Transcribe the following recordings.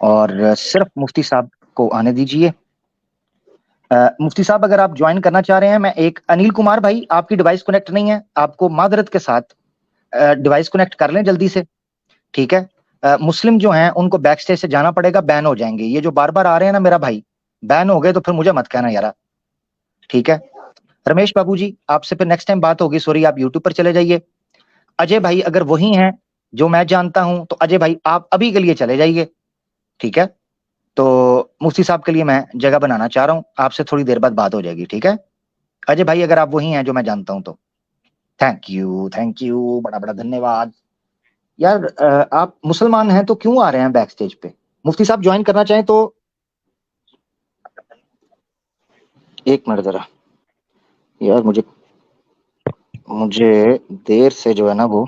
और सिर्फ मुफ्ती साहब को आने दीजिए। मुफ्ती साहब अगर आप ज्वाइन करना चाह रहे हैं, मैं एक अनिल कुमार भाई, आपकी डिवाइस कनेक्ट नहीं है, आपको मादरत के साथ डिवाइस कनेक्ट कर लें जल्दी से, ठीक है। मुस्लिम जो हैं उनको बैक स्टेज से जाना पड़ेगा, बैन हो जाएंगे। ये जो बार बार आ रहे हैं ना मेरा भाई, बैन हो गए तो फिर मुझे मत कहना यार, ठीक है। रमेश बाबू जी, आपसे फिर नेक्स्ट टाइम बात होगी, सॉरी, आप यूट्यूब पर चले जाइए। अजय भाई अगर वही हैं जो मैं जानता हूं, तो अजय भाई आप अभी के लिए चले जाइए, ठीक है। तो मुफ्ती साहब के लिए मैं जगह बनाना चाह रहा हूं, आपसे थोड़ी देर बाद बात हो जाएगी, ठीक है। अजय भाई अगर आप वही हैं जो मैं जानता हूं तो थैंक यू, बड़ा बड़ा धन्यवाद। यार आप मुसलमान हैं तो क्यों आ रहे हैं बैक स्टेज पे? मुफ्ती साहब ज्वाइन करना चाहें तो एक मिनट जरा, यार मुझे मुझे देर से जो है ना वो,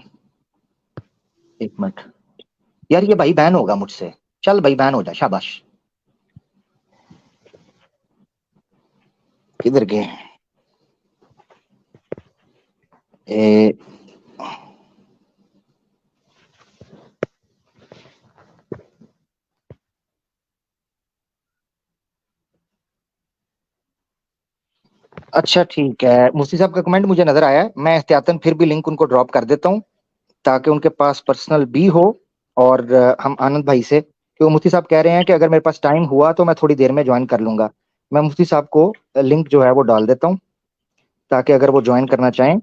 एक मिनट यार, ये भाई बैन होगा मुझसे। चल भाई बैन हो जा, शाबाश। किधर गए ए, अच्छा ठीक है, मुफ्ती साहब का कमेंट मुझे नजर आया है, मैं एहतियातन फिर भी लिंक उनको ड्रॉप कर देता हूँ ताकि उनके पास पर्सनल भी हो। और हम आनंद भाई से, क्योंकि मुफ्ती साहब कह रहे हैं कि अगर मेरे पास टाइम हुआ तो मैं थोड़ी देर में ज्वाइन कर लूंगा। मैं मुफ्ती साहब को लिंक जो है वो डाल देता हूँ ताकि अगर वो ज्वाइन करना चाहें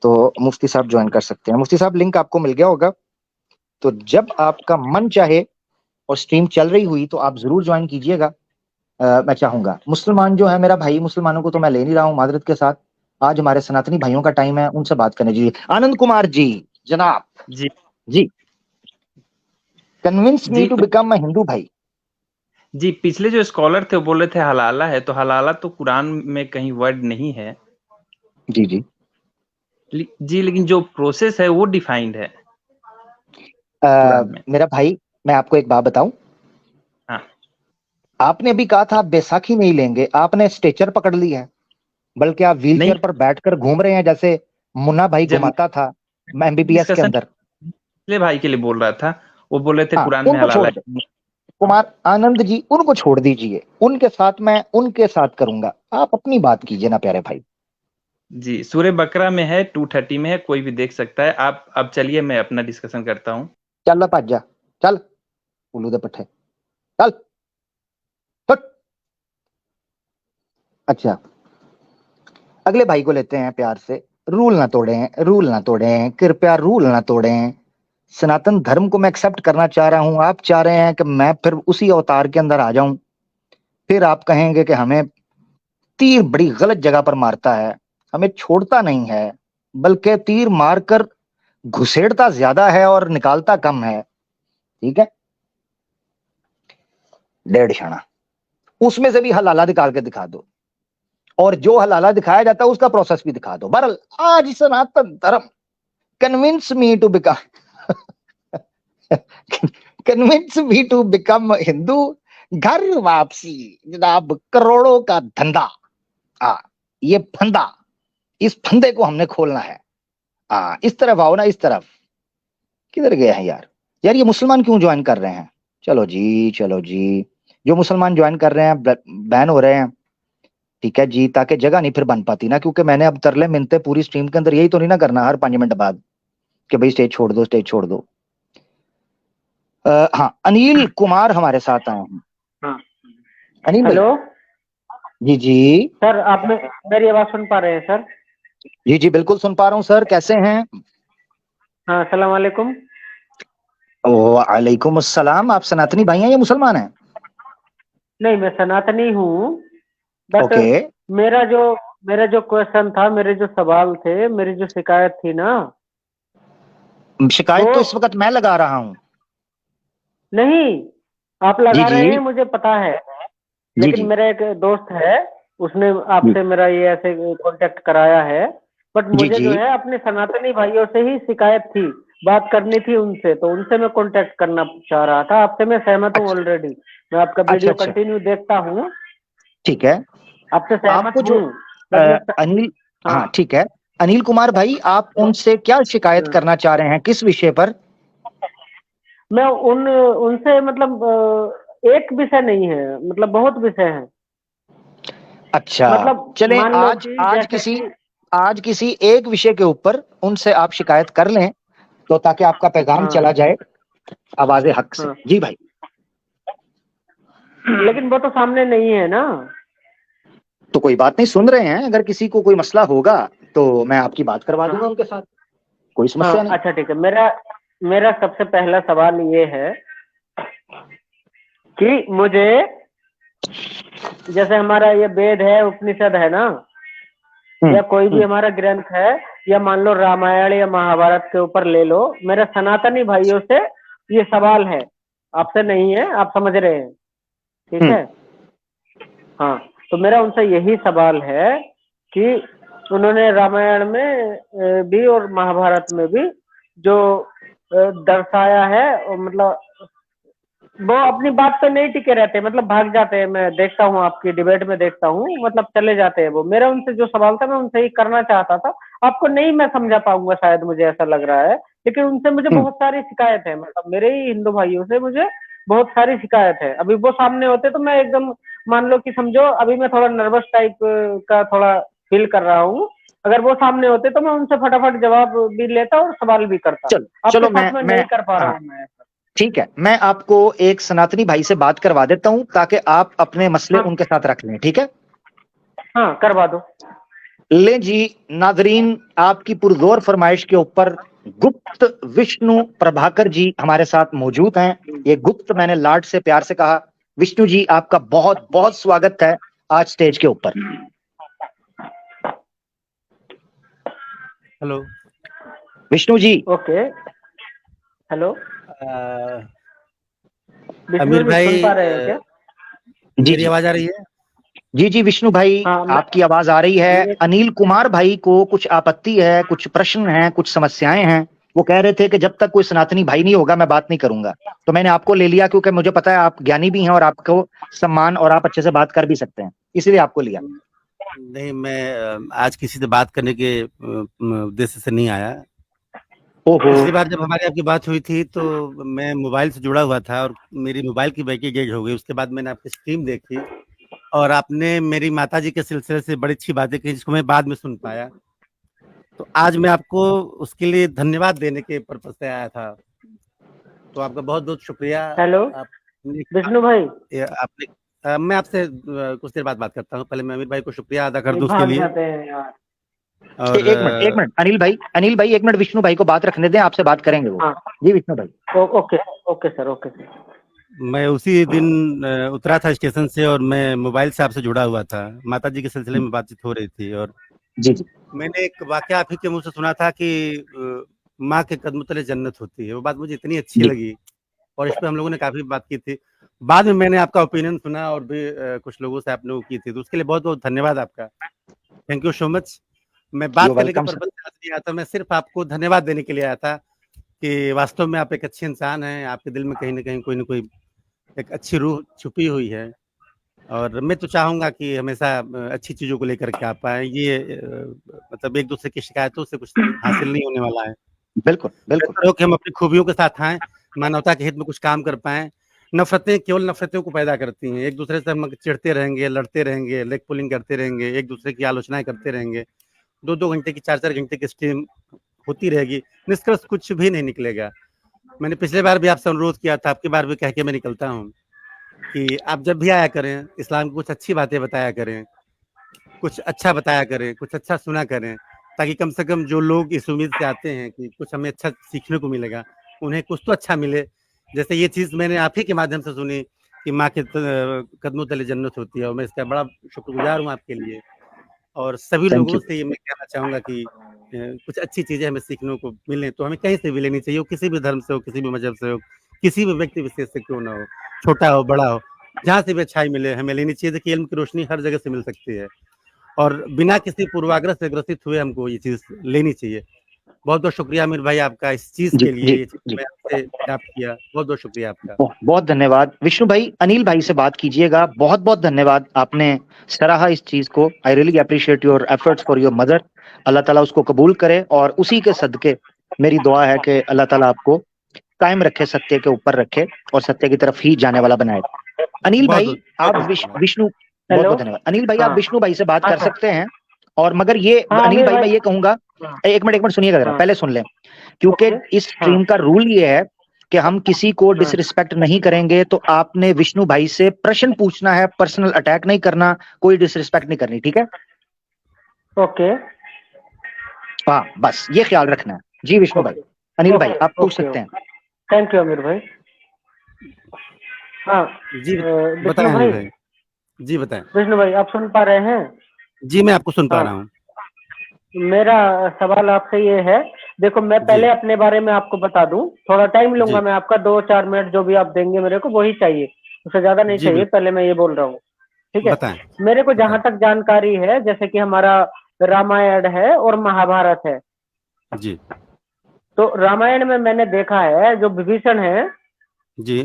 तो मुफ्ती साहब ज्वाइन कर सकते हैं। मुफ्ती साहब लिंक आपको मिल गया होगा, तो जब आपका मन चाहे और स्ट्रीम चल रही हुई तो आप जरूर ज्वाइन कीजिएगा। मैं चाहूंगा, मुसलमान जो है मेरा भाई, मुसलमानों को तो मैं ले नहीं रहा हूँ मादरत के साथ, आज हमारे सनातनी भाइयों का टाइम है, उनसे बात करने जी। आनंद कुमार जी, जनाब जी जी, कन्विंस मी जी टू बिकम अ हिंदू भाई। जी, पिछले जो स्कॉलर थे वो बोल रहे थे हलाला है, तो हलाला तो कुरान में कहीं वर्ड नहीं है। जी जी। जी, लेकिन जो प्रोसेस है वो डिफाइंड है कुरान में। मेरा भाई, मैं आपको एक बात बताऊं, हाँ। आपने अभी कहा था आप बैसाखी नहीं लेंगे, आपने स्ट्रेचर पकड़ ली है, बल्कि आप व्हील नहीं, चेयर पर बैठकर घूम रहे हैं जैसे मुन्ना भाई जब घुमाता था एमबीबीएस के डिस्कशन अंदर। पिछले भाई के लिए बोल रहा था, वो बोल रहे थे हाँ, कुरान में उनको हलाला छोड़ दो, है। कुमार आनंद जी, उनको छोड़ दीजिए, उनके साथ मैं उनके साथ करूंगा, आप अपनी बात कीजिए ना प्यारे भाई। जी, सूर्य बकरा में है, 230 में है, कोई भी देख सकता है। आप अब चलिए, मैं अपना डिस्कशन करता हूँ। चल भज जा, चल उल्लू दे पट्टे, चल हट। अच्छा, अगले भाई को लेते हैं प्यार से। रूल ना तोड़ें, रूल ना तोड़ें, कृपया रूल ना तोड़ें। सनातन धर्म को मैं एक्सेप्ट करना चाह रहा हूं, आप चाह रहे हैं कि मैं फिर उसी अवतार के अंदर आ जाऊं, फिर आप कहेंगे कि हमें तीर बड़ी गलत जगह पर मारता है, हमें छोड़ता नहीं है, बल्कि तीर मारकर घुसेड़ता ज्यादा है और निकालता कम है, ठीक है। 1.5 उसमें से भी हलाला निकाल के दिखा दो, और जो हलाला दिखाया जाता है उसका प्रोसेस भी दिखा दो। बहरहाल आज Sanatan Dharma convince me to become convince me to become Hindu. घर वापसी, जनाब करोड़ों का धंधा, आ ये फंदा, इस फंदे को हमने खोलना है। इस तरफ आओ ना, इस तरफ। किधर गए हैं यार? यार ये मुसलमान क्यों ज्वाइन कर रहे हैं? चलो जी, चलो जी, जो मुसलमान ज्वाइन कर रहे हैं बैन हो रहे हैं, ठीक है जी, ताकि जगह नहीं फिर बन पाती ना, क्योंकि मैंने अब तरले मिनते पूरी स्ट्रीम के अंदर यही तो नहीं ना करना हर 5 मिनट बाद कि भाई स्टेज छोड़ दो, स्टेज छोड़ दो। हाँ, अनिल कुमार हमारे साथ आए हैं। हाँ, अनिल भाई, हेलो जी जी, सर, आप मेरी आवाज सुन पा रहे हैं सर? जी जी बिल्कुल सुन पा रहा हूँ सर, कैसे हैं? हाँ, सलाम वालेकुम। वालेकुम अस्सलाम। आप सनातनी भाई हैं या मुसलमान हैं? नहीं, मैं सनातनी हूँ, बट ओके, मेरा जो क्वेश्चन था, मेरे जो सवाल थे, मेरी जो शिकायत थी ना, शिकायत वो तो इस वक्त मैं लगा रहा हूँ। नहीं, आप जी लगा जी, रहे हैं मुझे पता है, जी लेकिन जी मेरा एक दोस्त है, उसने जी आपसे मेरा ये ऐसे कांटेक्ट कराया है। बट जी मुझे जी। जो है अपने सनातनी भाइयों से ही शिकायत थी, बात करनी थी उनसे, तो उनसे मैं कांटेक्ट करना चाह रहा था। आपसे मैं सहमत हूँ अच्छा ऑलरेडी, मैं आपका अच्छा वीडियो अच्छा, कंटिन्यू देखता हूँ, ठीक है। आपसे सहमत आपको जो हूँ। बट मैं अनिल, हाँ, हाँ ठीक है, अनिल कुमार भाई, आप तो उनसे क्या शिकायत करना चाह रहे हैं, किस विषय पर? मैं उनसे मतलब एक विषय नहीं है, मतलब बहुत विषय है। अच्छा, मतलब चलें मान लो आज कि आज जैसे किसी कि आज किसी एक विषय के ऊपर उनसे आप शिकायत कर लें, तो ताकि आपका पैगाम हाँ चला जाए आवाज़े हक से। हाँ, जी भाई। लेकिन वो तो सामने नहीं है ना। तो कोई बात नहीं, सुन रहे हैं, अगर किसी को कोई मसला होगा तो मैं आपकी बात करवा दूंगा हाँ उनके साथ, कोई समस्या हाँ, नहीं। अच्छा ठीक है। मेरा मेरा सबसे पहला सवाल ये है कि मुझे, जैसे हमारा ये वेद है, उपनिषद है ना, या कोई भी हम्म, हमारा ग्रंथ है, या मान लो रामायण या महाभारत के ऊपर ले लो, मेरे सनातनी भाइयों से ये सवाल है, आपसे नहीं है, आप समझ रहे हैं, ठीक हम्म, है। हाँ, तो मेरा उनसे यही सवाल है कि उन्होंने रामायण में भी और महाभारत में भी जो दर्शाया है, और मतलब वो अपनी बात पे नहीं टिके रहते, मतलब भाग जाते हैं। मैं देखता हूँ, आपकी डिबेट में देखता हूँ, मतलब चले जाते हैं वो। मेरा उनसे जो सवाल था, मैं उनसे ही करना चाहता था। आपको नहीं मैं समझा पाऊंगा शायद, मुझे ऐसा लग रहा है, लेकिन उनसे मुझे हम्म। बहुत सारी शिकायत है, मतलब मेरे ही हिंदू भाइयों से मुझे बहुत सारी शिकायत है। अभी वो सामने होते तो मैं एकदम, मान लो कि समझो, अभी मैं थोड़ा नर्वस टाइप का थोड़ा फील कर रहा हूँ। अगर वो सामने होते तो मैं उनसे फटाफट जवाब भी लेता और सवाल भी करता। चलो आपके चलो, साथ में मैं नहीं कर पा रहा हाँ, हूँ मैं ऐसा। ठीक है, मैं आपको एक सनातनी भाई से बात करवा देता हूं, ताकि आप अपने मसले हाँ उनके साथ रख लें, ठीक है। हाँ, करवा दो। ले जी नाजरीन, आपकी पुरजोर फरमाइश के ऊपर गुप्त विष्णु प्रभाकर जी हमारे साथ मौजूद हैं। ये गुप्त मैंने लाड से प्यार से कहा। विष्णु जी, आपका बहुत बहुत स्वागत है आज स्टेज के ऊपर। Hello. Vishnu ji. Okay, hello Vishnu अमीर जी, सुन भाई, पा रहे हैं क्या? जी मेरी जी आवाज आ रही है? जी जी विष्णु भाई, हाँ, आपकी आवाज आ रही है। ये अनिल कुमार भाई को कुछ आपत्ति है, कुछ प्रश्न हैं, कुछ समस्याएं हैं। वो कह रहे थे कि जब तक कोई सनातनी भाई नहीं होगा मैं बात नहीं करूंगा। तो मैंने आपको ले लिया, क्योंकि मुझे पता है आप ज्ञानी भी हैं और आपको सम्मान, और आप अच्छे से बात कर भी सकते हैं, इसलिए आपको लिया। नहीं, मैं आज किसी से बात करने के उद्देश्य से नहीं आया। ओहो। पिछली बार जब हमारी आपकी बात हुई थी तो मैं मोबाइल से जुड़ा हुआ था और मेरी मोबाइल की बैटरी डेड हो गई। उसके बाद मैंने आपकी स्ट्रीम देखी और आपने मेरी माताजी के सिलसिले से बड़ी अच्छी बातें की, जिसको मैं बाद में सुन पाया। तो आज मैं आपको उसके लिए धन्यवाद देने के पर्पज से आया था। तो आपका बहुत बहुत शुक्रिया। हेलो आपने विष्णु भाई, आपने मैं आपसे कुछ देर बाद बात करता हूँ। पहले मैं अमीर भाई को शुक्रिया अदा कर ये दूं उसके भाग लिए। जाते हैं यार। और एक मिनट, एक मिनट, अनिल भाई एक मिनट, विष्णु भाई को बात रखने दें, आपसे बात करेंगे वो। हाँ, जी विष्णु भाई। Okay okay sir, okay sir. मैं उसी दिन उतरा था स्टेशन से और मैं मोबाइल से आपसे जुड़ा हुआ था। माताजी के सिलसिले में बातचीत हो रही थी और जी जी मैंने एक वाकया आप ही के मुंह से सुना था कि माँ के कदमों तले जन्नत होती है। वो बात मुझे इतनी अच्छी जी लगी और इस पे हम लोगों ने काफी बात की थी। बाद में मैंने आपका ओपिनियन सुना और भी कुछ लोगों से आपने वो की थी, तो उसके लिए बहुत बहुत धन्यवाद आपका। Thank you so much. मैं यू बात करने के वेलकम सर। पर्पज से आज नहीं आया था, मैं सिर्फ आपको धन्यवाद देने के लिए आया था कि वास्तव में आप एक अच्छे इंसान हैं। आपके दिल में कहीं न कोई एक अच्छी रूह छुपी हुई है और मैं तो चाहूँगा कि हमेशा अच्छी चीज़ों को लेकर के आप आएँ। ये मतलब एक-दूसरे की शिकायतों से कुछ हासिल नहीं होने वाला है। बिल्कुल बिल्कुल। बेहतर हो कि हम अपनी खूबियों के साथ आएँ, मानवता के हित में कुछ काम कर पाएँ। नफ़रतें केवल नफ़रतों को पैदा करती हैं। एक-दूसरे से हम चिढ़ते रहेंगे, लड़ते रहेंगे, लेग पुलिंग करते रहेंगे, एक-दूसरे की आलोचनाएँ करते रहेंगे। 2-2 घंटे की, 4-4 घंटे की स्ट्रीम होती रहेगी, निष्कर्ष कुछ भी नहीं निकलेगा। मैंने पिछली बार भी आपसे अनुरोध किया था, अबकी बार भी कह के मैं निकलता हूँ कि आप जब भी आया करें, इस्लाम की कुछ अच्छी बातें बताया करें, कुछ अच्छा बताया करें, कुछ अच्छा सुना करें, ताकि कम से कम जो लोग इस उम्मीद से आते हैं कि कुछ हमें अच्छा सीखने को मिलेगा, उन्हें कुछ तो अच्छा मिले। जैसे ये चीज़ मैंने आप ही के माध्यम से सुनी कि माँ के कदमों तले जन्नत होती है और मैं इसका बड़ा शुक्रगुज़ार हूँ आपके लिए। और सभी थैंक लोगों यू। से ये मैं कहना चाहूँगा कि कुछ अच्छी चीज़ें हमें सीखने को मिलें, तो हमें कहीं से भी लेनी चाहिए, वो किसी भी धर्म से हो, किसी भी मज़हब से हो, किसी भी व्यक्ति विशेष से क्यों ना हो, छोटा हो, बड़ा हो, जहाँ से भी अच्छाई मिले हमें लेनी चाहिए। देखिए, इल्म की रोशनी हर जगह से मिल सकती है और बिना किसी पूर्वाग्रह से ग्रसित हुए हमको ये चीज़ लेनी चाहिए। बहुत-बहुत शुक्रिया अमीर भाई आपका इस चीज़ जी के लिए, जी ये चीज़ जी। मैं आपसे प्राप्त किया। बहुत-बहुत शुक्रिया आपका। बहुत धन्यवाद विष्णु भाई। अनिल भाई से बात कीजिएगा। बहुत बहुत धन्यवाद, आपने सराहा इस चीज को। I really appreciate your efforts for your mother. Allah ताला उसको कबूल करे, और उसी के सदके मेरी दुआ है कि अल्लाह ताला आपको कायम रखे, सत्य के ऊपर रखे और सत्य की तरफ ही जाने वाला बनाए। अनिल बहुत भाई, बहुत आप बहुत विष्णु, बहुत हेलो। बहुत धन्यवाद। अनिल भाई, आप हाँ विष्णु भाई से बात कर अच्छा। सकते हैं। और मगर ये हाँ अनिल अमीर भाई, मैं भाई। ये कहूंगा, हाँ एक मिनट सुनिएगा जरा, हाँ पहले सुन लें। क्योंकि ओके। इस हाँ स्ट्रीम का रूल ये है कि हम किसी को हाँ डिसरिस्पेक्ट नहीं करेंगे, तो आपने विष्णु भाई से प्रश्न पूछना है, पर्सनल अटैक नहीं करना, कोई डिसरिस्पेक्ट नहीं करनी, ठीक है? ओके हाँ, बस ये ख्याल रखना है। जी विष्णु भाई, ओके अनिल भाई ओके आप पूछ ओके सकते हैं। ओके। थैंक यू अमीर भाई। हाँ जी बताएं विष्णु अनिल भाई। भाई। जी बताएं। विष्णु भाई आप सुन पा रहे हैं? जी मैं आपको सुन पा हाँ रहा हूँ। मेरा सवाल आपसे ये है, देखो मैं जी पहले अपने बारे में आपको बता दूं, थोड़ा टाइम लूंगा जी मैं आपका, 2-4 मिनट जो भी आप देंगे मेरे को वही चाहिए, उससे ज्यादा नहीं जी चाहिए, बिल्कुल पहले मैं ये बोल रहा हूँ। ठीक है। बताएं मेरे को जहां बताएं। तक जानकारी है, जैसे कि हमारा रामायण है और महाभारत है, जी तो रामायण में मैंने देखा है जो विभीषण है जी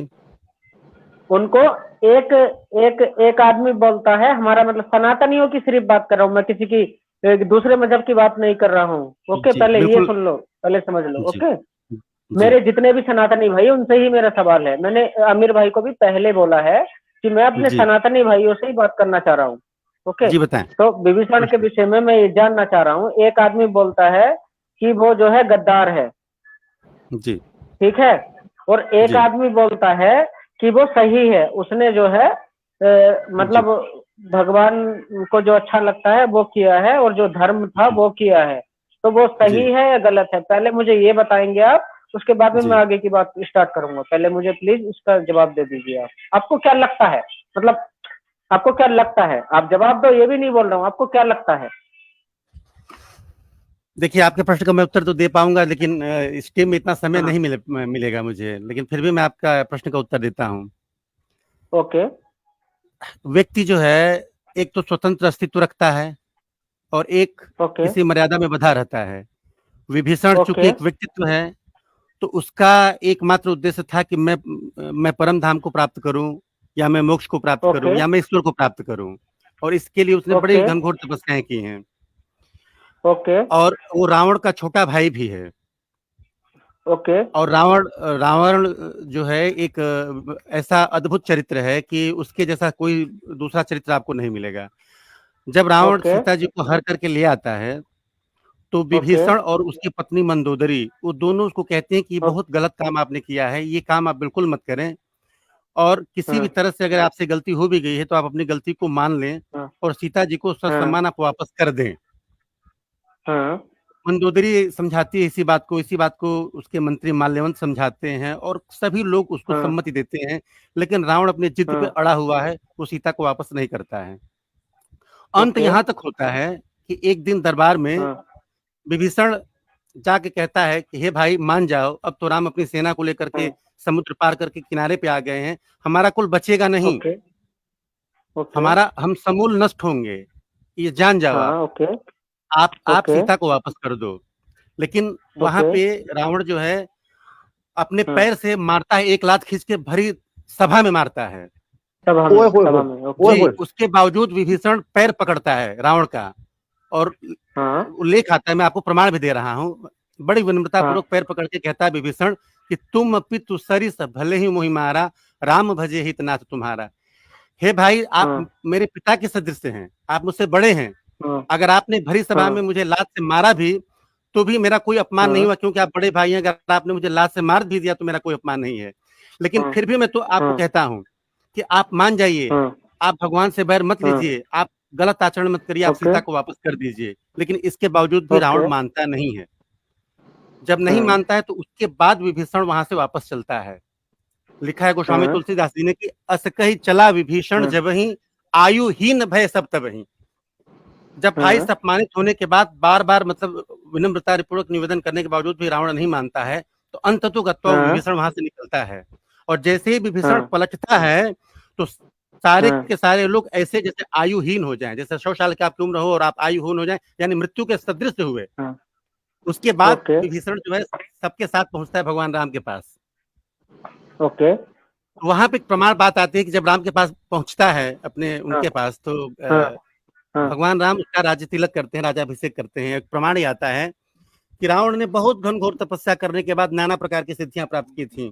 उनको एक एक एक आदमी बोलता है, हमारा मतलब सनातनियों की सिर्फ बात कर रहा हूँ मैं, किसी की एक दूसरे मजहब की बात नहीं कर रहा हूँ। ओके, जी पहले ये बिल्कुल। सुन लो, पहले समझ लो। जी ओके, जी मेरे जितने भी सनातनी भाई उनसे ही मेरा सवाल है, मैंने आमिर भाई को भी पहले बोला है कि मैं अपने जी सनातनी भाइयों से ही बात करना चाह रहा हूँ। ओके, जी बताएं। तो विभीषण के प्रश्न। विषय में मैं ये जानना चाह रहा हूँ। एक आदमी बोलता है कि वो जो है गद्दार है, जी ठीक है, और एक जी आदमी बोलता है कि वो सही है, उसने जो है जी मतलब भगवान को जो अच्छा लगता है वो किया है, और जो धर्म था जी वो किया है। तो वो जी सही है या गलत है, पहले मुझे ये बताएंगे आप, उसके बाद में मैं जी आगे की बात स्टार्ट करूंगा। पहले मुझे प्लीज इसका जवाब दे दीजिए आप। आपको क्या लगता है, मतलब आपको क्या लगता है, आप जवाब दो, ये भी नहीं बोल रहा हूँ, आपको क्या लगता है? देखिए आपके प्रश्न का मैं उत्तर तो दे पाऊंगा, लेकिन इस टीम में इतना समय हाँ नहीं मिलेगा मुझे, लेकिन फिर भी मैं आपका प्रश्न का उत्तर देता हूँ। ओके व्यक्ति जो है एक तो स्वतंत्र अस्तित्व रखता है और एक ओके किसी मर्यादा में बंधा रहता है। विभीषण चूंकि ओके एक व्यक्तित्व है, तो उसका एकमात्र उद्देश्य था कि मैं परम धाम को प्राप्त करूं, या मैं मोक्ष को प्राप्त करूं, ओके या मैं ईश्वर को प्राप्त करूं। और इसके लिए उसने बड़ी ओके घनघोर तपस्याएं की हैं। ओके और वो रावण का छोटा भाई भी है। ओके और रावण रावण जो है एक ऐसा अद्भुत चरित्र है कि उसके जैसा कोई दूसरा चरित्र आपको नहीं मिलेगा। जब रावण ओके सीता जी को हर करके ले आता है, तो ओके विभीषण और उसकी पत्नी मंदोदरी वो दोनों उसको कहते हैं कि ये बहुत गलत काम आपने किया है, ये काम आप बिल्कुल मत करें। और किसी भी हाँ तरह से अगर आपसे गलती हो भी गई है तो आप अपनी गलती को मान लें हाँ और सीता जी को हाँ ससम्मान आप वापस कर दें। हाँ मंदोदरी समझाती है इसी बात को उसके मंत्री माल्यवंत समझाते हैं और सभी लोग उसको हाँ सम्मति देते हैं। लेकिन रावण अपनी जिद पे हाँ अड़ा हुआ है, वो सीता को वापस नहीं करता है। अंत ओके यहाँ तक होता है कि एक दिन दरबार में हाँ विभीषण जाके कहता है कि हे भाई मान जाओ, अब तो राम अपनी सेना को लेकर के हाँ समुद्र पार करके किनारे पे आ गए हैं, हमारा कुल बचेगा नहीं, ओके ओके हम समूल नष्ट होंगे, ये जान जाओ हाँ आप ओके आप ओके सीता को वापस कर दो। लेकिन वहां ओके पे रावण जो है अपने हाँ पैर से मारता है, एक लात खींच के भरी सभा में मारता है। ओए होए सभा होए, में ओए ओके जी, होए। उसके बावजूद विभीषण पैर पकड़ता है रावण का और हाँ उल्लेख आता है, मैं आपको प्रमाण भी दे रहा हूँ। बड़ी विनम्रता हाँ पूर्वक पैर पकड़ के कहता है विभीषण कि तुम पितु सरिस भले ही मोहि मारा, राम भजे हित नाथ तुम्हारा। हे भाई, आप हाँ मेरे पिता के सदृश हैं, आप मुझसे बड़े हैं। हाँ अगर आपने भरी सभा में हाँ मुझे लात से मारा भी तो भी मेरा कोई अपमान नहीं हाँ हुआ, क्योंकि आप बड़े भाई हैं। अगर आपने मुझे लात से मार भी दिया तो मेरा कोई अपमान नहीं है। लेकिन हाँ फिर भी मैं तो आपको हाँ कहता हूँ कि आप मान जाइए, हाँ आप भगवान से बैर मत हाँ लीजिए, आप गलत आचरण मत करिए, आप ओके सीता को वापस कर दीजिए। लेकिन इसके बावजूद भी ओके रावण मानता नहीं है। जब नहीं हाँ मानता है तो उसके बाद विभीषण वहां से वापस चलता है। लिखा है गोस्वामी हाँ तुलसीदास जी ने कि अस कही चला विभीषण हाँ जबहि, आयुहीन भय सब तबहि। जब भाई हाँ से अपमानित होने के बाद बार बार मतलब विनम्रता पूर्वक निवेदन करने के बावजूद भी रावण नहीं मानता है, तो अंततः गत्वा हाँ विभीषण वहां से निकलता है। और जैसे ही विभीषण हाँ पलटता है तो सारे हाँ के सारे लोग ऐसे जैसे आयुहीन हो जाएं, जैसे 100 साल की आपकी उम्र हो और आप आयुहीन हो जाएं, यानी मृत्यु के सदृश हुए। हाँ उसके बाद ओके विभीषण जो है सबके साथ पहुंचता है भगवान राम के पास। ओके वहां पे एक प्रमाण बात आती है कि जब राम के पास पहुंचता है अपने हाँ उनके पास, तो हाँ हाँ भगवान राम उसका राज्य तिलक करते हैं, राजाभिषेक करते हैं। एक प्रमाण ये आता है कि रावण ने बहुत घनघोर तपस्या करने के बाद नाना प्रकार की सिद्धियां प्राप्त की थी।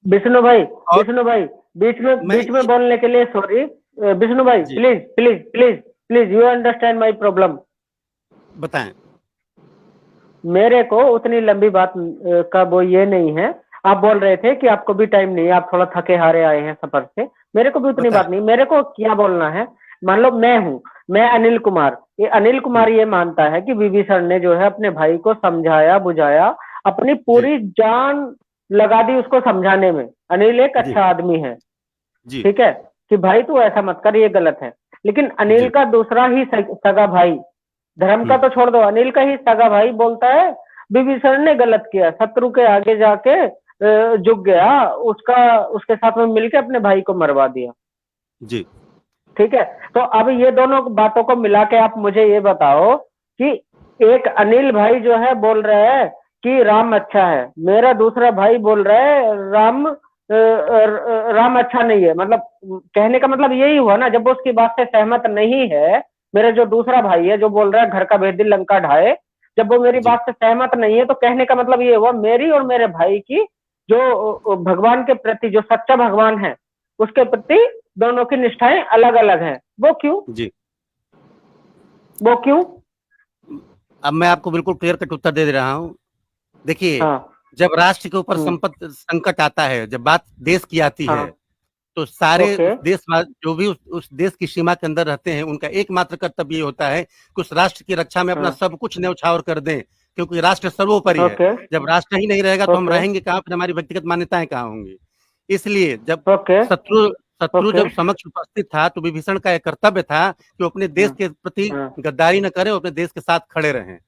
विष्णु भाई, और विष्णु भाई, बीच मैं में बोलने के लिए सॉरी। विष्णु भाई, जी please please please please, you understand my problem. बताएं। मेरे को उतनी लंबी बात का वो ये नहीं है। आप बोल रहे थे कि आपको भी टाइम नहीं है, आप थोड़ा थके हारे आए हैं सफर से। मेरे को भी उतनी बताएं। बात नहीं। मेरे को क्या बोलना है, मान लो मैं हूँ, मैं अनिल कुमार। ये अनिल कुमार ये मानता है कि विभीषण ने जो है अपने भाई को समझाया बुझाया, अपनी जी पूरी जान लगा दी उसको समझाने में। अनिल एक जी अच्छा आदमी है, जी ठीक है, कि भाई तू ऐसा मत कर, ये गलत है। लेकिन अनिल जी का दूसरा ही सगा भाई, धर्म का तो छोड़ दो, अनिल का ही सगा भाई बोलता है विभीषण ने गलत किया, शत्रु के आगे जाके झुक गया, उसके साथ में मिलके अपने भाई को मरवा दिया। जी ठीक है, तो अब ये दोनों बातों को मिला के आप मुझे ये बताओ कि एक अनिल भाई जो है बोल रहा है कि राम अच्छा है, मेरा दूसरा भाई बोल रहा है राम अच्छा नहीं है। मतलब कहने का मतलब यही हुआ ना, जब वो उसकी बात से सहमत नहीं है, मेरा जो दूसरा भाई है जो बोल रहा है घर का भेदी लंका ढाए, जब वो मेरी जी बात से सहमत नहीं है, तो कहने का मतलब ये हुआ मेरी और मेरे भाई की जो भगवान के प्रति, जो सच्चा भगवान है उसके प्रति दोनों की निष्ठाएं अलग अलग हैं। वो क्यों? जी। वो क्यों? अब मैं आपको बिल्कुल क्लियर कट उत्तर दे रहा हूँ। देखिए, हाँ। जब राष्ट्र के ऊपर हम्म, संकट आता है, जब बात देश की आती है, हाँ। तो सारे ओके। उस देश जो भी उस देश की सीमा के अंदर रहते हैं, उनका एकमात्र कर्तव्य ये होता है कि उस राष्ट्र की रक्षा में अपना हाँ। सब कुछ न्यौछावर कर दें, क्योंकि राष्ट्र सर्वोपरि है। ओके। जब राष्ट्र ही नहीं रहेगा तो हम ओके। रहेंगे कहाँ, फिर हमारी व्यक्तिगत मान्यताएं कहाँ होंगी। इसलिए जब ओके। शत्रु शत्रु ओके। जब समक्ष उपस्थित था, तो विभीषण का एक कर्तव्य था कि वो अपने देश हाँ। के प्रति हाँ। गद्दारी न करे, वो अपने देश के साथ खड़े रहें।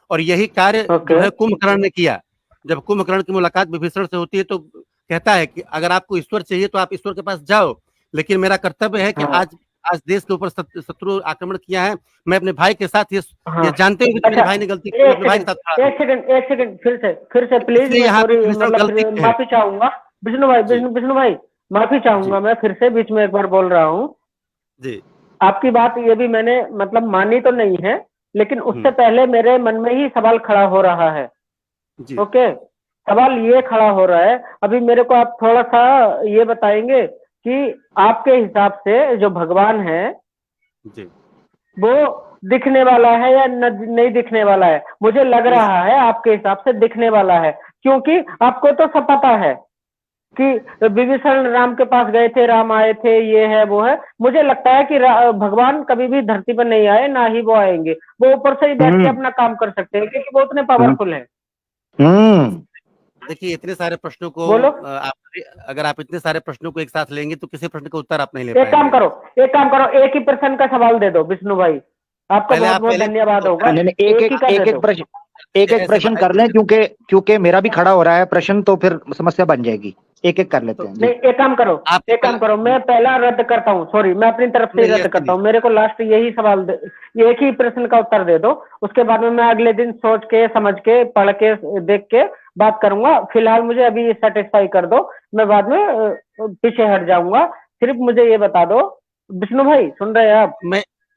और यही कार्य जो ओके। है कुंभकर्ण ने किया। जब कुंभकर्ण की मुलाकात विभीषण से होती है, तो कहता है कि अगर आपको ईश्वर चाहिए तो आप ईश्वर के पास जाओ, लेकिन मेरा कर्तव्य है कि हाँ। आज आज देश के ऊपर शत्रु आक्रमण किया है, मैं अपने भाई के साथ हाँ। ये जानते हुए कि मेरे अच्छा, भाई ने गलती की, मैं एक अपने भाई के सेकंड, साथ खड़ा एक सेकंड, एक सेकंड, फिर से हूं। प्लीज, इसलिए मैं यहाँ पे सॉरी, विभीषण मतलब गलती फिर है। माफी चाहूंगा। विष्णु भाई, जी विष्णु भाई, माफी जी चाहूंगा, मैं फिर से बीच में एक बार बोल रहा हूँ। जी। आपकी बात ये भी मैंने मतलब मानी तो नहीं है, लेकिन उससे हम्म। पहले मेरे मन में ही सवाल खड़ा हो रहा है। जी ओके, सवाल ये खड़ा हो रहा है, अभी मेरे को आप थोड़ा सा ये बताएंगे कि आपके हिसाब से जो भगवान है जी। वो दिखने वाला है या नहीं दिखने वाला है? मुझे लग इस रहा है आपके हिसाब से दिखने वाला है, क्योंकि आपको तो सब पता है कि विभीषण राम के पास गए थे, राम आए थे, ये है वो है। मुझे लगता है कि भगवान कभी भी धरती पर नहीं आए, ना ही वो आएंगे। वो ऊपर से ही बैठ के हम्म अपना काम कर सकते हैं, क्योंकि वो उतने हम्म पावरफुल है। हम्म देखिए, इतने सारे प्रश्नों को बोलो। अगर आप इतने सारे प्रश्नों को एक साथ लेंगे तो किसी प्रश्न का उत्तर आप नहीं ले एक काम पाएंगे। करो, एक काम करो, एक ही प्रश्न का सवाल दे दो विष्णु भाई, आपका पहले बहुत आप बहुत पहले धन्यवाद होगा। नहीं नहीं, एक एक एक ही का दे एक एक दो। प्रश्न, एक एक ऐसे प्रश्न कर लें, क्योंकि क्योंकि मेरा भी खड़ा हो रहा है प्रश्न, तो फिर समस्या बन जाएगी। एक एक कर लेते तो हैं नहीं, जी। एक काम करो, आपने एक काम करो, पहले मैं पहला रद्द करता हूँ, सॉरी, मैं अपनी तरफ से ही नहीं रद्द ऐसे करता नहीं। हूँ। मेरे को लास्ट यही सवाल एक ही प्रश्न का उत्तर दे दो, उसके बाद में मैं अगले दिन सोच के, समझ के, पढ़ के, देख के बात करूंगा। फिलहाल मुझे अभी सेटिस्फाई कर दो, मैं बाद में पीछे हट जाऊंगा। सिर्फ मुझे ये बता दो, विष्णु भाई सुन रहे हैं आप?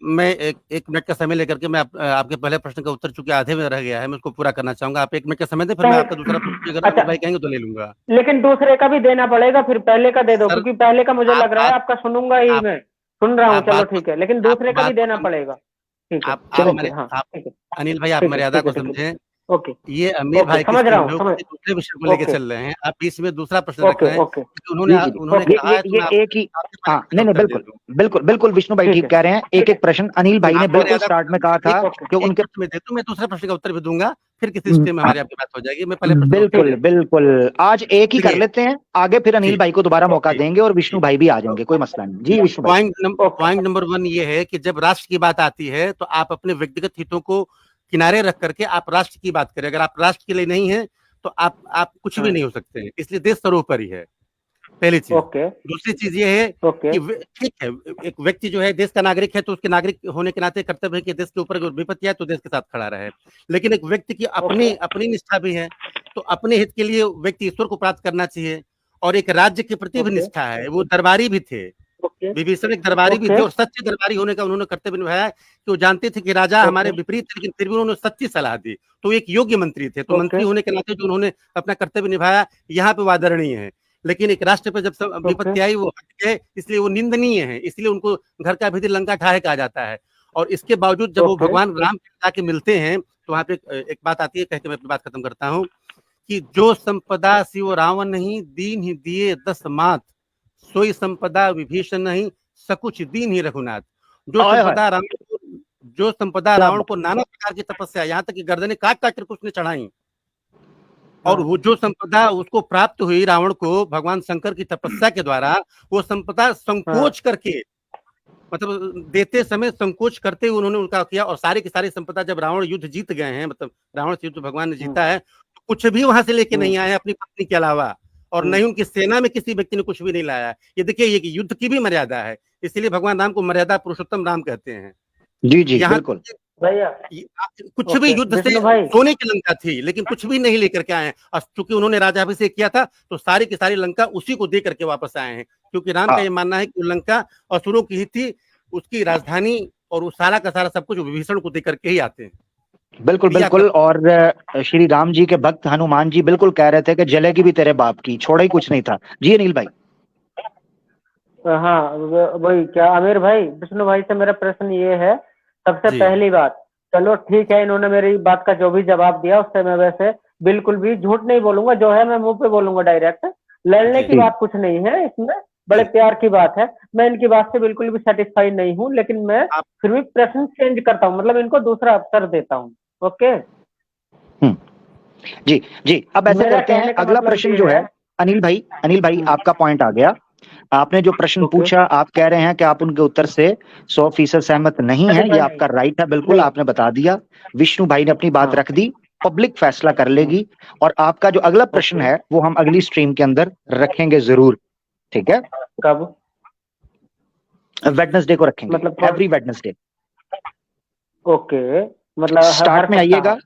मैं एक मिनट का समय लेकर के मैं आपके पहले प्रश्न का उत्तर, चूंकि आधे में रह गया है, मैं उसको पूरा करना चाहूंगा। आप एक मिनट का समय दें, फिर मैं आपका दूसरा प्रश्न अगर अच्छा, अनिल भाई कहेंगे तो ले लूंगा। लेकिन दूसरे का भी देना पड़ेगा, फिर पहले का दे दो, सर, क्योंकि पहले का मुझे आप लग रहा है बात आपका सुनूंगा ही आप मैं। सुन रहा हूँ, आप चलो बात ठीक है, लेकिन आप दूसरे का भी बात को देना पड़ेगा। ठीक है, आप चलो चलें। फिर, हाँ, आप ठीक है, अनिल भाई, आप ठीक है, मर्यादा ठीक है, को ठीक है। समझें। ओके। ये अमीर ओके, भाई समझ किसके रहा हम हूँ, लोग समझ। किसी दूसरे विषय को लेके ओके। चल रहे हैं, आप बीच में दूसरा प्रश्न रख ओके। रहे हैं, ओके। क्योंकि जी जी जी, उन्होंने ओके। कहा है तो ये मैं एक ही, आपके पहले हाँ प्रश्न का नहीं नहीं, उत्तर दे बिल्कुल दूं। बिल्कुल बिल्कुल विष्णु भाई ठीक ठीक है, कह रहे हैं। एक ठीक है, एक प्रश्न अनिल भाई ने आप बिल्कुल मर्यादा को स्टार्ट में समझें। कहा एक था ओके, कि एक उनके, प्रश्न में दे दूं, मैं दूसरे प्रश्न का उत्तर भी दूंगा, फिर किसी स्टेज में हमारी आपकी बात हो जाएगी। मैं पहले प्रश्न का उत्तर ठीक बिल्कुल है, दे बिल्कुल आज एक ही कर देखिए लेते हैं, आगे फिर जी अनिल भाई को दोबारा मौका जी देंगे और विष्णु जी भाई भी आ तो जाएंगे, कोई मसला नहीं जी विष्णु भाई। ओके। पॉइंट नंबर 1 ये है कि जब राष्ट्र की बात आती है तो आप अपने व्यक्तिगत हितों को किनारे रख करके आप राष्ट्र की बात करें। अगर आप राष्ट्र के लिए नहीं है तो आप कुछ भी हाँ। नहीं हो सकते हैं, इसलिए देश सर्वोपरि है, पहली चीज। ओके। दूसरी चीज ये है ओके। कि ठीक है, एक व्यक्ति जो है देश का नागरिक है, तो उसके नागरिक होने के नाते कर्तव्य है कि देश के ऊपर अगर विपत्ति है तो देश के साथ खड़ा रहे। लेकिन एक व्यक्ति की ओके। अपनी अपनी निष्ठा भी है, तो अपने हित के लिए व्यक्ति ईश्वर को प्राप्त करना चाहिए। और एक राज्य के प्रति भी ओके। निष्ठा है, वो दरबारी भी थे, विभीषण एक दरबारी भी ओके। थे और सच्चे दरबारी होने का उन्होंने कर्तव्य निभाया कि वो जानते थे कि राजा हमारे विपरीत थे, लेकिन फिर भी उन्होंने सच्ची सलाह दी, तो एक योग्य मंत्री थे। तो मंत्री होने के नाते जो उन्होंने अपना कर्तव्य निभाया, यहाँ पे वो आदरणीय है। लेकिन एक राष्ट्र पर जब विपत्ति आई वो हट गए, इसलिए वो निंदनीय है, इसलिए उनको घर का भीतर लंका ढाहे कहा जाता है। और इसके बावजूद जब वो भगवान राम जाके मिलते हैं तो वहां पे एक बात आती है, कह के मैं अपनी बात खत्म करता हूँ कि जो संपदा शिव रावण नहीं दीन ही दिए 10 मात, सोई संपदा विभीषण नहीं सकुच दीन ही रघुनाथ। जो संपदा रावण को नाना प्रकार की तपस्या, यहाँ तक कि गर्दनें काट काट कर उसने चढ़ाई, और वो जो संपदा उसको प्राप्त हुई रावण को भगवान शंकर की तपस्या के द्वारा, वो संपदा संकोच करके, मतलब देते समय संकोच करते हुए उन्होंने उनका किया। और सारी की सारी संपदा जब रावण युद्ध जीत गए हैं, मतलब रावण से युद्ध भगवान ने जीता है, तो कुछ भी वहां से लेके नहीं आए हैं अपनी पत्नी के अलावा, और नहीं उनकी सेना में किसी व्यक्ति ने कुछ भी नहीं लाया। ये देखिए, ये युद्ध की भी मर्यादा है, इसलिए भगवान राम को मर्यादा पुरुषोत्तम राम कहते हैं। जी जी बिल्कुल भैया, कुछ भी युद्ध से सोने की लंका थी, लेकिन कुछ भी नहीं लेकर के आए हैं। और चूंकि उन्होंने राजाभिषेक किया था तो सारी की सारी लंका उसी को दे करके वापस आए हैं, क्योंकि राम का ये मानना है कि लंका असुरों की ही थी, उसकी राजधानी और वो सारा का सारा सब कुछ विभीषण को दे करके ही आते हैं। बिल्कुल बिल्कुल। और श्री राम जी के भक्त हनुमान जी बिल्कुल कह रहे थे कि जलेगी भी तेरे बाप की, छोड़ा ही कुछ नहीं था। जी अनिल भाई। हाँ वही, क्या आमिर भाई, विष्णु भाई से मेरा प्रश्न ये है, सबसे पहली बात, चलो ठीक है, इन्होंने मेरी बात का जो भी जवाब दिया उससे मैं वैसे बिल्कुल भी झूठ नहीं बोलूंगा, जो है मैं मुंह पे बोलूंगा डायरेक्ट। लड़ने की बात कुछ नहीं है इसमें, बड़े प्यार की बात है। मैं इनकी बात से बिल्कुल भी सेटिस्फाइड नहीं हूँ, लेकिन मैं फिर भी प्रश्न चेंज करता हूँ, मतलब इनको दूसरा अवसर देता हूँ। ओके जी जी। अब ऐसा करते हैं, अगला प्रश्न जो है अनिल भाई आपका पॉइंट आ गया। आपने जो प्रश्न पूछा, आप कह रहे हैं कि आप उनके उत्तर से 100% सहमत नहीं है, ये आपका राइट है, बिल्कुल आपने बता दिया। विष्णु भाई ने अपनी बात रख दी, पब्लिक फैसला कर लेगी। और आपका जो अगला प्रश्न है वो हम अगली स्ट्रीम के अंदर रखेंगे जरूर, ठीक है? कब? वेडनेसडे को रखेंगे, मतलब एवरी वेडनेसडे। ओके, मतलब स्टार्ट में आइएगा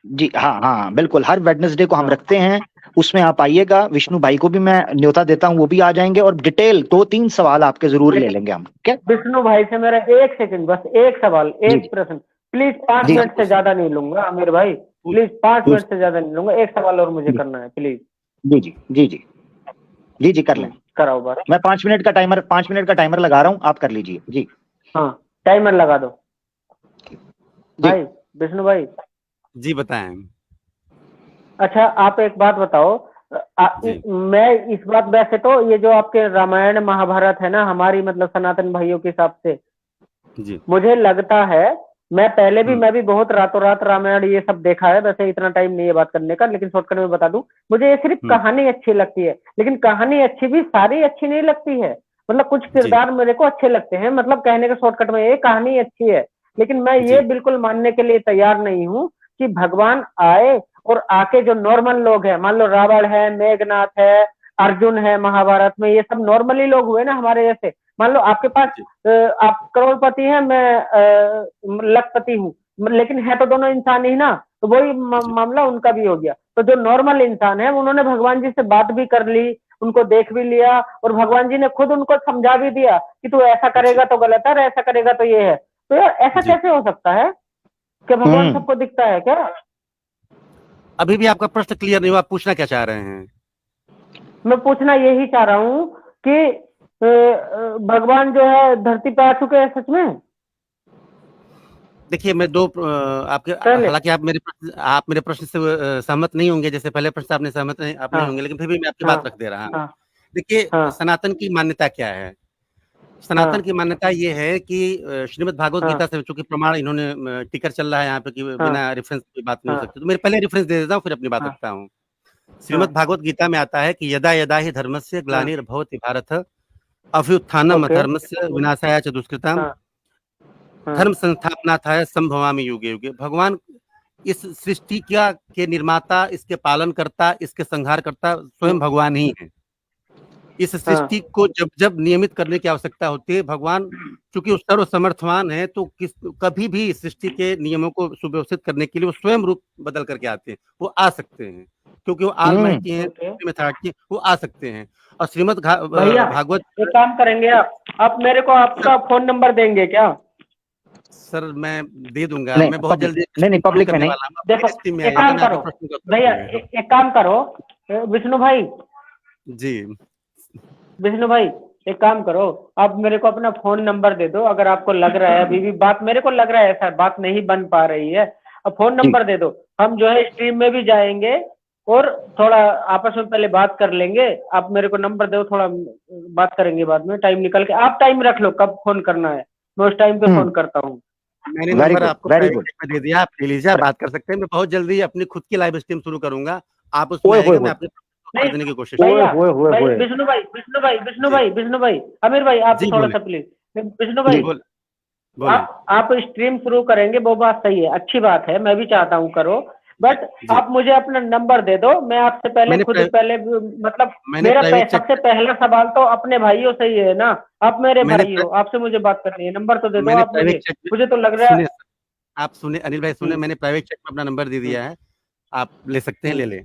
जी। हाँ बिल्कुल, हर वेडनेसडे को हम रखते हैं, उसमें आप आइएगा। विष्णु भाई को भी मैं न्योता देता हूँ, वो भी आ जाएंगे, और डिटेल 2-3 सवाल आपके जरूर ले लेंगे हम। ठीक है विष्णु भाई से मेरा एक सेकंड, बस एक सवाल, एक प्रश्न प्लीज, 5 मिनट से ज्यादा नहीं लूंगा आमिर भाई, प्लीज 5 मिनट से ज्यादा नहीं लूंगा, एक सवाल और मुझे करना है प्लीज। जी जी जी जी जी जी कर लें, कराओ बात। मैं 5 मिनट का टाइमर लगा रहा हूँ, आप कर लीजिए जी। हाँ टाइमर लगा दो भाई। विष्णु भाई जी बताएं। अच्छा आप एक बात बताओ, मैं इस बात, वैसे तो ये जो आपके रामायण महाभारत है ना, हमारी मतलब सनातन भाइयों के हिसाब से जी, मुझे लगता है, मैं पहले भी मैं भी बहुत रातों रात रामायण ये सब देखा है, वैसे इतना टाइम नहीं है बात करने का, लेकिन शॉर्टकट में बता दूं, मुझे ये सिर्फ कहानी अच्छी लगती है, लेकिन कहानी अच्छी भी सारी अच्छी नहीं लगती है, मतलब कुछ किरदार मेरे को अच्छे लगते हैं, मतलब कहने का शॉर्टकट में ये कहानी अच्छी है, लेकिन मैं ये बिल्कुल मानने के लिए तैयार नहीं हूँ कि भगवान आए और आके जो नॉर्मल लोग हैं, मान लो रावण है, मेघनाथ है, अर्जुन है महाभारत में, ये सब नॉर्मली लोग हुए ना हमारे जैसे। मान लो आपके पास आप करोड़पति हैं, मैं लखपति हूँ, लेकिन है तो दोनों इंसान ही ना, तो वही मामला उनका भी हो गया। तो जो नॉर्मल इंसान है उन्होंने भगवान जी से बात भी कर ली, उनको देख भी लिया, और भगवान जी ने खुद उनको समझा भी दिया कि तू ऐसा करेगा तो गलत है और ऐसा करेगा तो ये है। तो यार ऐसा कैसे हो सकता है कि भगवान सबको दिखता है क्या? अभी भी आपका प्रश्न क्लियर नहीं हुआ, आप पूछना क्या चाह रहे हैं? मैं पूछना यही चाह रहा हूँ कि भगवान जो है धरती पे आ चुके हैं सच में? देखिए मैं आपके, हालांकि आप मेरे प्रश्न से सहमत नहीं होंगे, जैसे पहले प्रश्न आपने सहमत नहीं आप नहीं होंगे, लेकिन फिर भी मैं आपकी बात रख दे रहा हूँ। देखिए सनातन की मान्यता क्या है? सनातन की मान्यता ये है कि श्रीमद् भागवत गीता से, चूंकि प्रमाण इन्होंने टिकर चल रहा है यहाँ पे कि बिना रेफरेंस की बात नहीं हो सकती, तो मेरे पहले रेफरेंस दे देता हूँ, फिर अपनी बात रखता हूँ। श्रीमद् भागवत गीता में आता है कि यदा यदा ही धर्मस्य ग्लानिर्भवति भारत अभ्युत्थानम् अधर्मस्य विनाशाय च दुष्कृतम् धर्म संस्थापनार्थाय संभवामि युगे युगे। भगवान इस सृष्टि के निर्माता, इसके पालन करता, इसके संहार करता स्वयं भगवान ही है। इस सृष्टि को जब जब नियमित करने की आवश्यकता होती है, भगवान चूंकि वो सर्वसमर्थवान है, तो कभी भी इस सृष्टि के नियमों को सुव्यवस्थित करने के लिए वो स्वयं रूप बदल करके आते हैं। वो आ सकते हैं क्योंकि वो ऑलमाइटी हैं, अथॉरिटी, वो आ सकते हैं। और श्रीमद् भैया भागवत, एक काम करेंगे, आप मेरे को आपका फोन नंबर देंगे क्या? सर मैं दे दूंगा, नहीं, मैं बहुत पब्लिक- जल्दी नहीं, पब्लिक में नहीं। देखो एक काम करो भैया, एक काम करो विष्णु भाई, जी विष्णु भाई एक काम करो, आप मेरे को अपना फोन नंबर दे दो। अगर आपको लग रहा है अभी भी बात, मेरे को लग रहा है ऐसा बात नहीं बन पा रही है, अब फोन नंबर दे दो। हम जो है स्ट्रीम में भी जाएंगे और थोड़ा आपस में पहले बात कर लेंगे। आप मेरे को नंबर दो, थोड़ा बात करेंगे बाद में, टाइम निकल के। आप टाइम रख लो कब फोन करना है, मैं उस टाइम पे फोन करता हूँ। मैंने Very नंबर good, आपको very प्राइवेट good. चैट में दे दिया, आप ले लीजिए, आप बात कर सकते हैं। मैं बहुत जल्दी अपनी खुद की लाइव स्ट्रीम शुरू करूंगा, आप उसमें ओए, आएंगे, ओए, मैं आपके उत्तर देने की कोशिश करूंगा। भैया ओए। भाई, विष्णु भाई, आमिर भाई, आप जी, थोड़ा बोले। सा प्लीज। विष्णु भाई, बोले आप स्ट्रीम शुरू करेंगे, वो बात सही है, अच्छी बात है, मैं भी चाहता हूँ करो, बट जी। आप मुझे अपना नंबर दे दो। मैं आपसे पहले मैंने खुद प्राइ- पहले मतलब मैंने मेरा प्राइवेट सबसे पहला सवाल तो अपने भाइयों से ही है ना, आप मेरे मैंने भाई हो, आपसे मुझे बात करनी है। नंबर तो दे दो मैंने आप प्राइवेट मुझे, चैट में, मुझे तो लग रहा है। सुने आप सुने अनिल भाई, सुने, मैंने प्राइवेट चैट में अपना नंबर दे दिया है, आप ले सकते हैं, ले लें।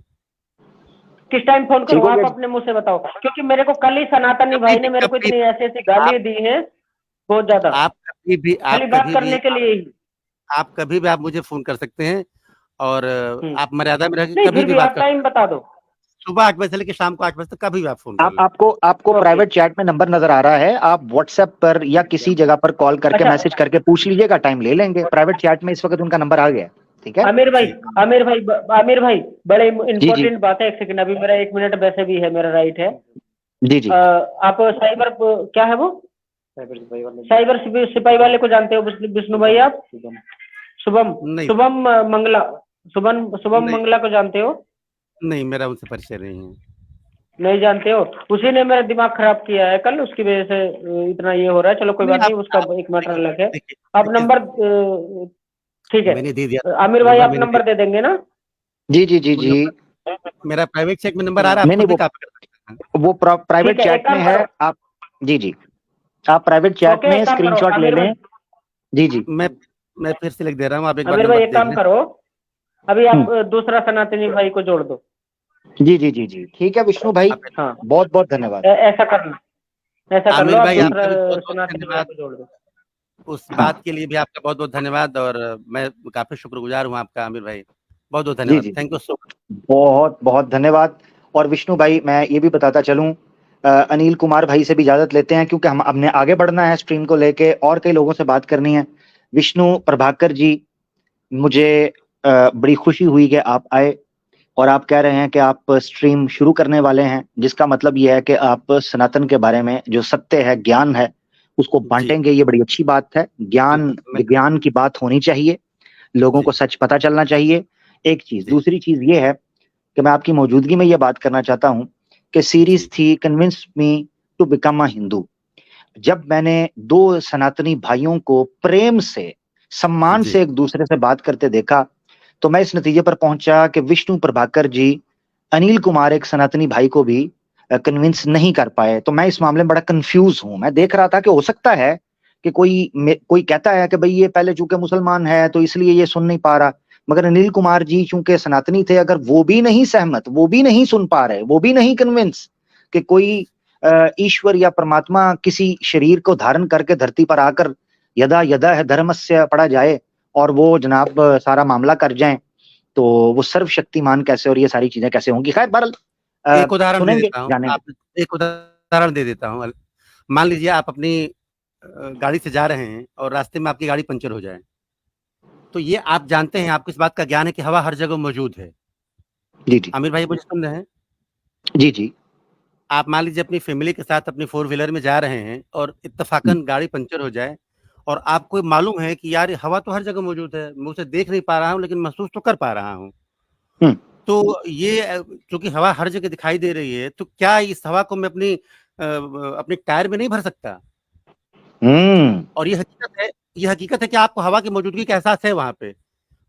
किस टाइम फोन ठीक करूँ, हो आप गया। अपने मुंह से बताओ, क्योंकि मेरे को कल ही सनातनी भाई ने मेरे को इतनी ऐसी ऐसी गाली दी है, बहुत ज्यादा, आप कभी भी खाली बात करने के लिए ही। आप कभी भी आप मुझे फोन कर सकते हैं, और आप मर्यादा में रह नहीं, कभी फिर भी भी बात आप कर, टाइम बता दो। सुबह 8 बजे से लेकर शाम को 8 बजे तक कभी भी आप फोन कर लें। आपको प्राइवेट चैट में नंबर नजर आ रहा है, आप व्हाट्सएप पर या किसी जगह पर कॉल करके अच्छा। मैसेज करके पूछ लीजिएगा, टाइम ले लेंगे। प्राइवेट चैट में इस वक्त उनका नंबर आ गया है, ठीक है। आमिर भाई, आमिर भाई, बड़े जी। इम्पोर्टेंट बात है, एक सेकंड, अभी मेरा 1 मिनट वैसे भी है, मेरा राइट है। जी। आप साइबर क्या है वो, साइबर सिपाही वाले को जानते हो विष्णु भाई आप? शुभम नहीं। शुभम मंगला, शुभम नहीं। मंगला को जानते हो? नहीं, मेरा उनसे परिचय नहीं है। नहीं जानते हो? उसी ने मेरा दिमाग खराब किया है कल, उसकी वजह से इतना ये हो रहा है। चलो कोई बात नहीं, उसका एक मैटर अलग है। आप नंबर ठीक है, मैंने दे दिया आमिर भाई, आप नंबर दे देंगे ना? जी। मेरा प्राइवेट चेक में नंबर आ रहा है, नहीं, आप खुद भी कॉपी कर सकते हैं। वो प्राइवेट ठीक है, चैट एक काम में है। करो। आप जी, आप प्राइवेट चैट ओके, में एक काम करो, स्क्रीनशॉट ले आमिर लें। जी। मैं फिर से लिख दे रहा हूँ, आप एक बार आमिर भाई नंबर एक देख काम लें। करो, अभी आप दूसरा सनातनी भाई को जोड़ दो। जी, ठीक है विष्णु भाई, हाँ, बहुत बहुत धन्यवाद। ऐसा करना, ऐसा कर लो, आमिर आप भाई, आपका दूसरा भी बहुत बहुत सनातनी भाई धन्यवाद, को जोड़ दो। उस बात के लिए भी आपका बहुत बहुत धन्यवाद, और मैं काफी शुक्रगुजार हूँ आपका आमिर भाई, बहुत बहुत धन्यवाद। जी। Thank you so much. बहुत बहुत धन्यवाद। और विष्णु भाई, मैं ये भी बताता चलूं, अनिल कुमार भाई से भी इजाजत लेते हैं, क्योंकि हम अपने आगे बढ़ना है स्ट्रीम को लेके, और कई लोगों से बात करनी है। विष्णु प्रभाकर जी, मुझे बड़ी खुशी हुई कि आप आए, और आप कह रहे हैं कि आप स्ट्रीम शुरू करने वाले हैं, जिसका मतलब ये है कि आप सनातन के बारे में जो सत्य है, ज्ञान है, उसको बांटेंगे। ये बड़ी अच्छी बात है। ज्ञान विज्ञान की बात होनी चाहिए, लोगों को सच पता चलना चाहिए, एक चीज। दूसरी चीज ये है कि मैं आपकी मौजूदगी में ये बात करना चाहता हूं कि सीरीज थी convince me to become a Hindu. जब मैंने दो सनातनी भाइयों को प्रेम से, सम्मान से एक दूसरे से बात करते देखा, तो मैं इस नतीजे पर पहुंचा कि विष्णु प्रभाकर जी, अनिल कुमार एक सनातनी भाई को भी कन्विंस नहीं कर पाए। तो मैं इस मामले में बड़ा कंफ्यूज हूं। मैं देख रहा था कि हो सकता है कि कोई कहता है कि भाई ये पहले चूंकि मुसलमान है तो इसलिए ये सुन नहीं पा रहा, मगर अनिल कुमार जी चूंकि सनातनी थे, अगर वो भी नहीं सहमत, वो भी नहीं सुन पा रहे, वो भी नहीं कन्विंस कि कोई ईश्वर या परमात्मा किसी शरीर को धारण करके धरती पर आकर यदा यदा है धर्मस्य पढ़ा जाए और वो जनाब सारा मामला कर जाएं, तो वो सर्वशक्तिमान कैसे और ये सारी चीजें कैसे होंगी। खैर बहरहाल एक उदाहरण दे सुनेंगे, देता हूँ, जानेंगे। एक उदाहरण दे देता हूँ। मान लीजिए आप अपनी गाड़ी से जा रहे हैं और रास्ते में आपकी गाड़ी पंचर हो जाए, तो ये आप जानते हैं, आपको इस बात का ज्ञान है कि हवा हर जगह मौजूद है। जी। आमिर भाई मुझे सुन रहे हैं? जी। आप मान लीजिए अपनी फैमिली के साथ अपनी 4 व्हीलर में जा रहे हैं और इत्तेफाकन गाड़ी पंचर हो जाए, और आपको मालूम है कि यार हवा तो हर जगह मौजूद है, मैं उसे देख नहीं पा रहा हूँ लेकिन महसूस तो कर पा रहा हूँ। तो ये क्योंकि हवा हर जगह दिखाई दे रही है, तो क्या इस हवा को मैं अपने टायर में नहीं भर सकता? और ये हकीकत है कि आपको हवा की मौजूदगी का एहसास है, वहां पे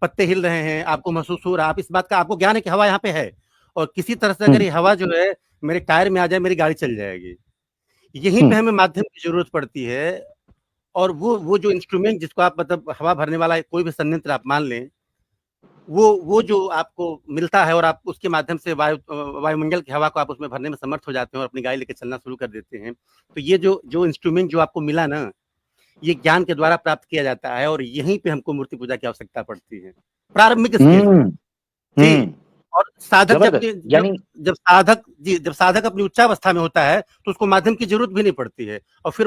पत्ते हिल रहे हैं, आपको महसूस हो रहा है, आप इस बात का आपको ज्ञान है कि हवा यहाँ पे है, और किसी तरह से अगर ये हवा जो है मेरे टायर में आ जाए, मेरी गाड़ी चल जाएगी। यहीं पे हमें माध्यम की जरूरत पड़ती है। और वो जो इंस्ट्रूमेंट जिसको आप मतलब हवा भरने वाला कोई भी संयंत्र आप मान लें, वो जो आपको मिलता है और आप उसके माध्यम से वायुमंडल की हवा को आप उसमें भरने में समर्थ हो जाते हैं और अपनी गाड़ी लेकर चलना शुरू कर देते हैं। तो ये जो इंस्ट्रूमेंट जो आपको मिला ना, ये ज्ञान के द्वारा प्राप्त किया जाता है और यहीं पे हमको मूर्ति पूजा की आवश्यकता पड़ती है प्रारंभिक स्टेज जी। और साधक जब साधक अपनी उच्चावस्था में होता है तो उसको माध्यम की जरूरत भी नहीं पड़ती है। और फिर